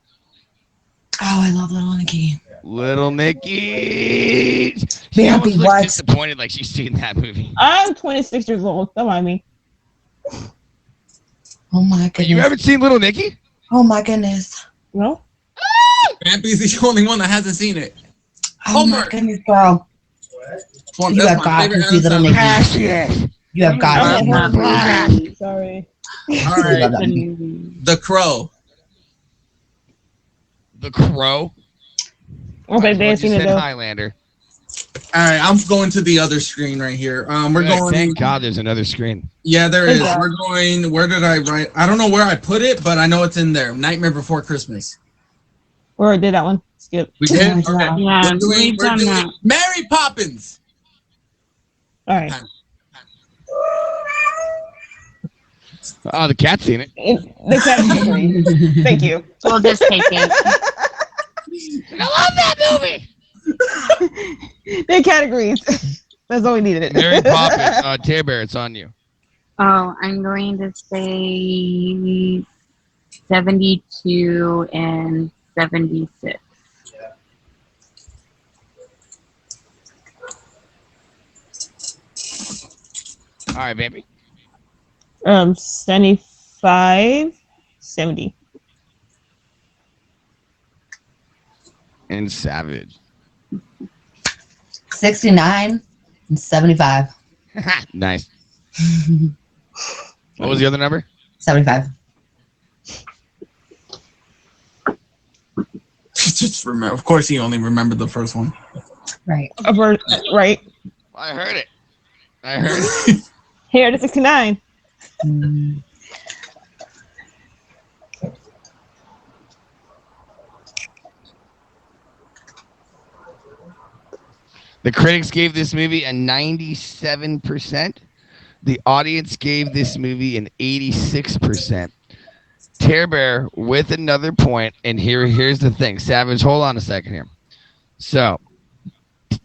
Oh, I love Little Nicky. Little Nicky. She Vampy, almost looks what? disappointed like she's seen that movie. I'm 26 years old. Don't mind me. Oh my You goodness. haven't seen Little Nicky? Oh my goodness. No? Vampy's the only one that hasn't seen it. Oh my Homework. goodness, girl. You That's have my got favorite to see Little Adam Nicky. Passionate. You have got I to. love that movie. Sorry. Sandler. All right. love that The movie. movie. The Crow. The Crow. Okay, Might they as ain't well seen it just said though. Highlander. All right, I'm going to the other screen right here. We're Good, going. Thank God there's another screen. Yeah, there Good is. job. We're going. Where did I write? I don't know where I put it, but I know it's in there. Nightmare Before Christmas. We already did that one. Skip. We Yeah, did. Okay. Yeah, We're doing, we've done that. Mary Poppins. All right. Oh, the cat's seen it. The category. Thank you. We'll just take it. I love that movie. The categories. That's all we needed. Mary Poppins. Tear Bear, it's on you. Oh, I'm going to say 72 and 76. All right, baby. 75, 70. And Savage. 69 and 75. Nice. What was the other number? 75. Just remember. Of course, he only remembered the first one. Right. Right. I heard it. I heard it. Here to 69. Mm. The critics gave this movie a 97%. The audience gave this movie an 86%. Tear Bear with another point, and here's the thing. Savage, hold on a second here. So,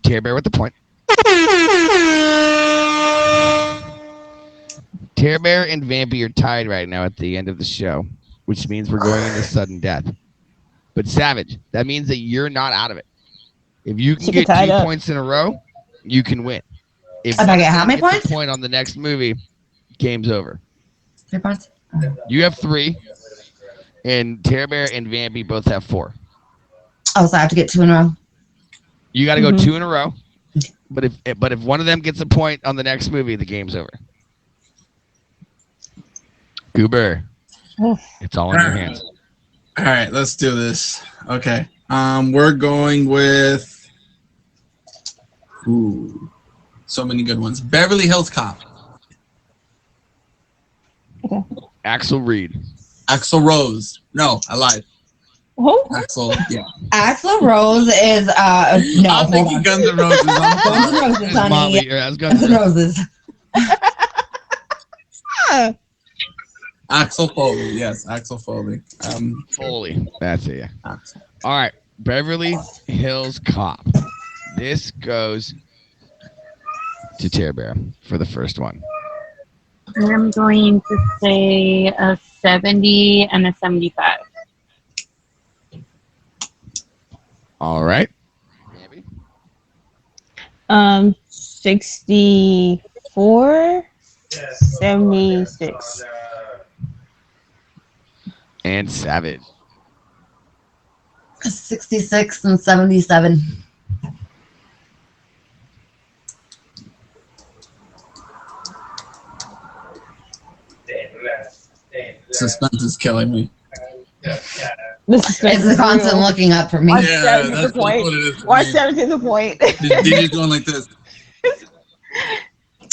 Tear Bear with the point. Tear Bear and Vampy are tied right now at the end of the show, which means we're going into sudden death. But Savage, that means that you're not out of it. If you can She get can tie it 2 up. points in a row, you can win. If I one get of how them many gets a points? point on the next movie, game's over. 3 points? You have 3, and Tear Bear and Vampy both have 4. Oh, so I have to get 2 in a row? You got to go Mhm. 2 in a row. But if one of them gets a point on the next movie, the game's over. Goober, Oh. it's all in your hands. All right, let's do this. Okay. We're going with. Ooh, so many good ones. Beverly Hills Cop. Axel Reed. Axl Rose. No, I lied. Oh, Axl. Yeah. Axl Rose is, no, I'm hold thinking on. Guns N' Roses. I'm Guns N' sorry. Roses, That's honey. Molly, that's Guns N' Roses. Axel Foley. Yes, Axel Foley. Foley. That's it, yeah. Axl. All right. Beverly Hills Cop. This goes to Tear Bear for the first one. I'm going to say a 70 and a 75. All right. 65. 476. And Savage. 66 and 77. Suspense is killing me. This is It's the constant looking up for me. Watch Yeah, 17 that's the point. what it is for Watch me. 17 the point. DJ's going like this.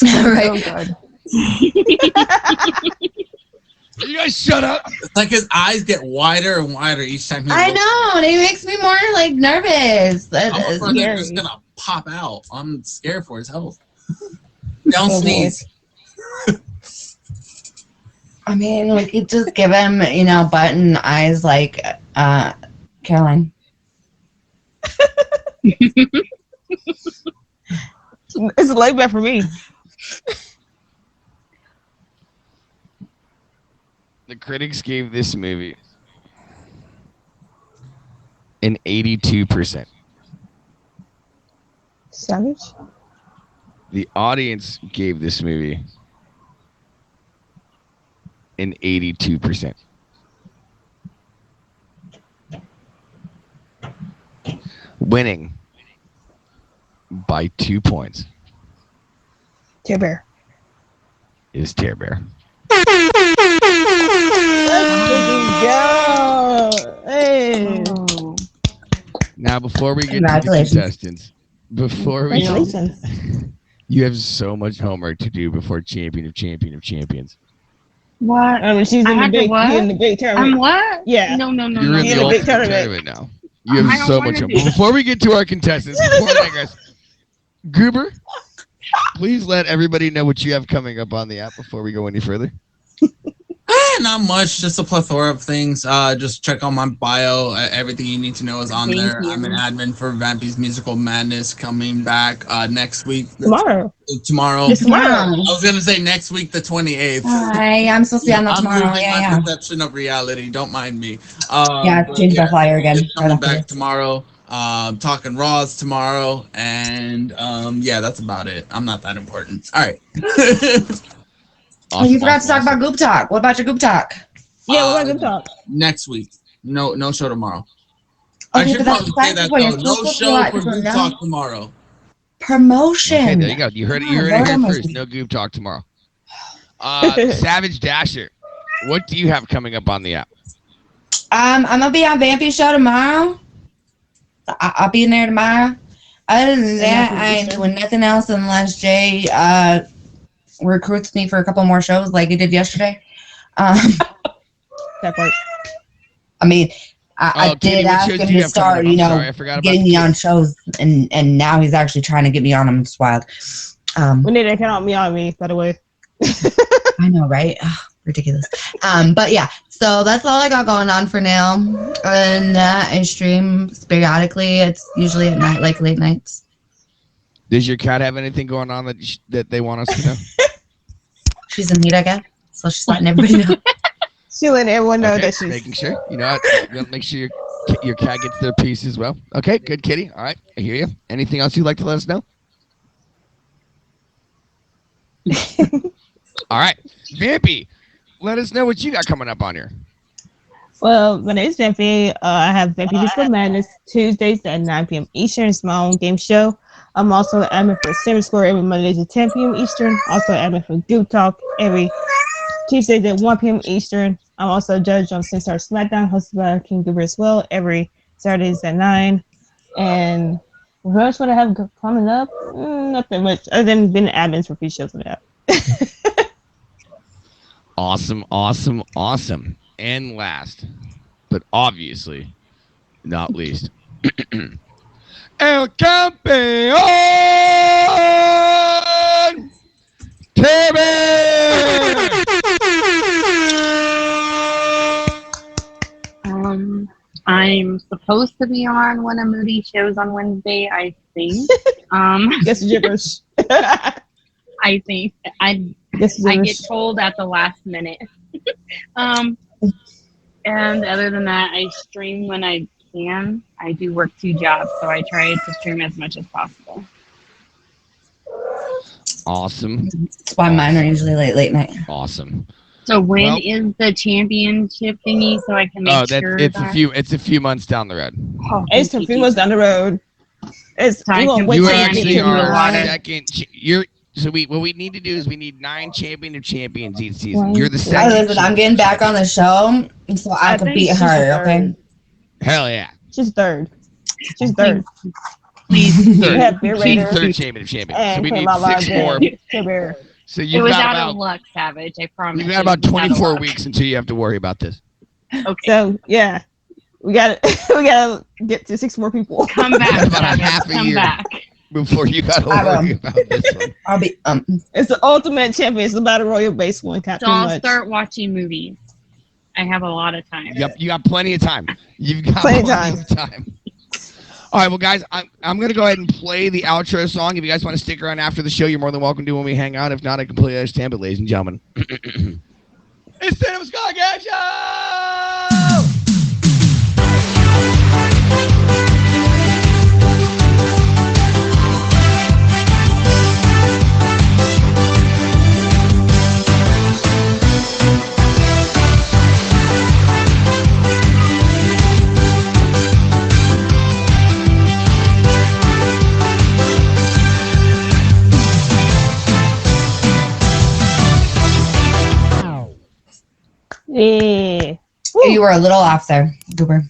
Right. Oh god. You guys shut up. It's like his eyes get wider and wider each time he I looks. know, and it makes me more like nervous. I'm That is afraid they're scary. just gonna pop out. I'm scared for his health. Don't Oh, boy. sneeze. I mean, we could just give him, button eyes like Caroline. It's a layback for me. The critics gave this movie an 82%. Savage. The audience gave this movie an 82%. Winning by 2 points Care Bear. is Tear Bear. Let's go. Hey. Oh. Now, before we get to the Congratulations. contestants, Congratulations. you have so much homework to do before Champion of Champions. What? She's I in the had to big, what? in the big tournament. I'm what? Yeah. No. You're no. in You're the in a big ultimate tournament. tournament now. You I have don't so wanna much do homework. it. Before we get to our contestants, before that, guys, Goober, please let everybody know what you have coming up on the app before we go any further. Not much, just a plethora of things. Just check on my bio. Everything you need to know is on Thank there. you. I'm an admin for Vampy's Musical Madness, coming back next week. Tomorrow. Tomorrow. It's tomorrow. I was gonna say next week, the 28th. Hi, I'm supposed to be on that I'm tomorrow. losing my Yeah. perception of reality. Don't mind me. Yeah, But change the flyer again. it's coming back tomorrow. Talking Raws tomorrow, and yeah, that's about it. I'm not that important. All right. Oh, you forgot to talk about Goop Talk. What about your Goop Talk? Yeah, we're going to talk. Next week. No show tomorrow. Okay, I should but that's probably say that fine. You're though. No supposed to show watch for for Goop now. Talk tomorrow. Promotion. Okay, there you go. You heard it. You heard it here first. No Goop Talk tomorrow. Savage Dasher, what do you have coming up on the app? I'm gonna be on Vampy Show tomorrow. I'll be in there tomorrow. Other than that, I ain't doing nothing else unless Jay recruits me for a couple more shows like he did yesterday. That part. I mean, I Kitty, did what ask shows him do you to have start, coming up? I'm sorry, I forgot about getting the me kids. on shows, and now he's actually trying to get me on them. It's wild. We need to count me on me, by the way. I know, right? Ugh, ridiculous. But yeah, so that's all I got going on for now. And I stream periodically. It's usually at night, like late nights. Does your cat have anything going on that they want us to know? She's in heat, I guess. So she's letting everybody know. She letting everyone know Okay, that she's making sure. You know, you gotta make sure your cat gets their piece as well. Okay, good, Kitty. All right, I hear you. Anything else you'd like to let us know? All right, Vampy, let us know what you got coming up on here. Well, my name is Vampy. I have Vampy Musical Madness Tuesdays at 9 p.m. Eastern. It's my own game show. I'm also an admin for Cinema Score every Mondays at 10 p.m. Eastern. Also admin for Goop Talk every Tuesdays at 1 p.m. Eastern. I'm also a judge on Sinstar SmackDown, hosted by King Goober as well, every Saturdays at 9. And what else would I have coming up? Nothing much, other than being admins for a few shows on the app. Awesome. And last, but obviously not least, El Campeón, TV! I'm supposed to be on one of Moody's shows on Wednesday, I think. Guess gibberish. I think I Guess get gibberish. told at the last minute. And other than that, I stream when I can. I do work 2 jobs, so I try to stream as much as possible. Awesome. That's why mine are usually late night. Awesome. So when Well- is the championship thingy so I can make Oh, that sure it's that... a few months down the road. Oh, It's a thank few you, months down the road. It's So I you gonna can wait You till plan you actually get to do a are lot the of- second. You're so what we need to do is we need 9 champion of champions each season. One, You're the two. second. Listen, I'm getting back on the show so I I can think beat she's her. the Okay. third. Hell yeah. She's third. She's third. Please. You Third. have Beer She's Raider third champion of champions. So and we need Kamala 6 more. Bear. So It you've was got out about of luck, Savage. I promise. you've got It about was out of 24 luck. weeks until you have to worry about this. Okay. So yeah, we got we gotta get to 6 more people. Come back, About a Savage. half a Come year. back. Before you got to I will. worry about this one. I'll be It's the ultimate champion. It's the battle royal based one. Not So too I'll much. start watching movies. I have a lot of time. Yep, you got plenty of time. You've got Plenty plenty of of time. All right, well, guys, I'm gonna go ahead and play the outro song. If you guys want to stick around after the show, you're more than welcome to when we hang out. If not, I completely understand. But, ladies and gentlemen, it's Cinema Skycast Show. Yeah. You were a little off there, Goober.